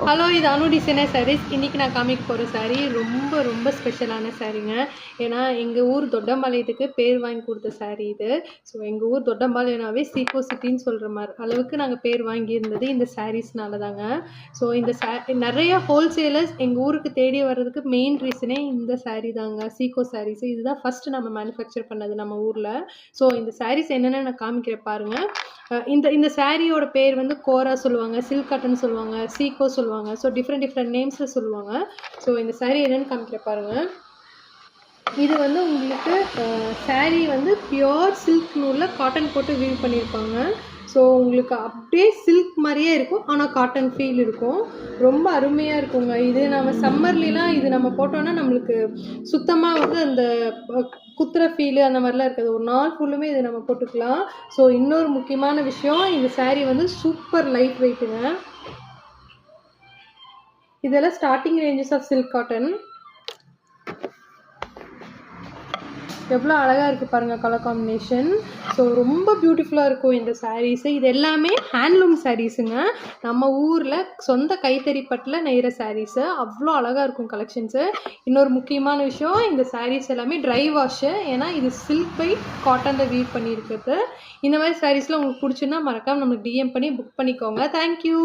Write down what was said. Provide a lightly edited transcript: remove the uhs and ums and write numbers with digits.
Hello, இது அனு designer saris. இன்றைக்கி நான் காமிக்க போகிற சாரீ ரொம்ப ரொம்ப ஸ்பெஷலான சாரீங்க. ஏன்னா எங்கள் ஊர் தொட்டம்பாளையத்துக்கு பேர் வாங்கி கொடுத்த சாரீ இது. ஸோ எங்கள் ஊர் தொட்டம்பாளையம்னாவே சீக்கோ சிட்டின்னு சொல்கிற மாதிரி அளவுக்கு நாங்கள் பேர் வாங்கியிருந்தது இந்த சாரீஸ்னால தாங்க. ஸோ இந்த நிறைய ஹோல்சேலர்ஸ் எங்கள் ஊருக்கு தேடி வர்றதுக்கு மெயின் ரீசனே இந்த சாரீ தாங்க, சீக்கோ சாரீஸ். இதுதான் ஃபஸ்ட்டு நம்ம மேனுஃபேக்சர் பண்ணது நம்ம ஊரில். ஸோ இந்த சாரீஸ் என்னென்னு நான் காமிக்கிறேன் பாருங்கள். இந்த சாரியோட பேர் வந்து கோரா சொல்லுவாங்க, சில்க் காட்டன் சொல்லுவாங்க, சீக்கோ சொல்லுவாங்க. ஸோ டிஃப்ரெண்ட் நேம்ஸில் சொல்லுவாங்க. ஸோ இந்த சாரீ என்னென்னு காமிக்கிற பாருங்கள். இது வந்து உங்களுக்கு சாரீ வந்து பியோர் சில்க் நூலில் காட்டன் போட்டு வீவ் பண்ணியிருப்பாங்க. ஸோ உங்களுக்கு அப்படியே சில்க் மாதிரியே இருக்கும், ஆனால் காட்டன் ஃபீல் இருக்கும். ரொம்ப அருமையாக இருக்குங்க. இது நம்ம சம்மர்லாம் இது நம்ம போட்டோன்னா நம்மளுக்கு சுத்தமாக வந்து அந்த குத்துற ஃபீலு அந்த மாதிரிலாம் இருக்காது. ஒரு நாள் ஃபுல்லுமே இது நம்ம போட்டுக்கலாம். ஸோ இன்னொரு முக்கியமான விஷயம், இந்த சாரீ வந்து சூப்பர் லைட் வெயிட்டுங்க. இதெல்லாம் starting ranges of silk cotton. எவ்வளோ அழகாக இருக்குது பாருங்கள் கலர் காம்பினேஷன். ஸோ ரொம்ப பியூட்டிஃபுல்லாக இருக்கும் இந்த சாரீஸு. இது எல்லாமே ஹேண்ட்லூம் சாரீஸுங்க. நம்ம ஊரில் சொந்த கைத்தறிப்பட்டில் நெய்கிற சாரீஸு. அவ்வளோ அழகாக இருக்கும் கலெக்ஷன்ஸு. இன்னொரு முக்கியமான விஷயம், இந்த சாரீஸ் எல்லாமே ட்ரை வாஷு. ஏன்னா இது சில்க் பை காட்டனில் வீவ் பண்ணியிருக்கிறது. இந்த மாதிரி சாரீஸ்லாம் உங்களுக்கு பிடிச்சுன்னா மறக்காமல் நம்மளுக்கு டிஎம் பண்ணி புக் பண்ணிக்கோங்க. தேங்க்யூ.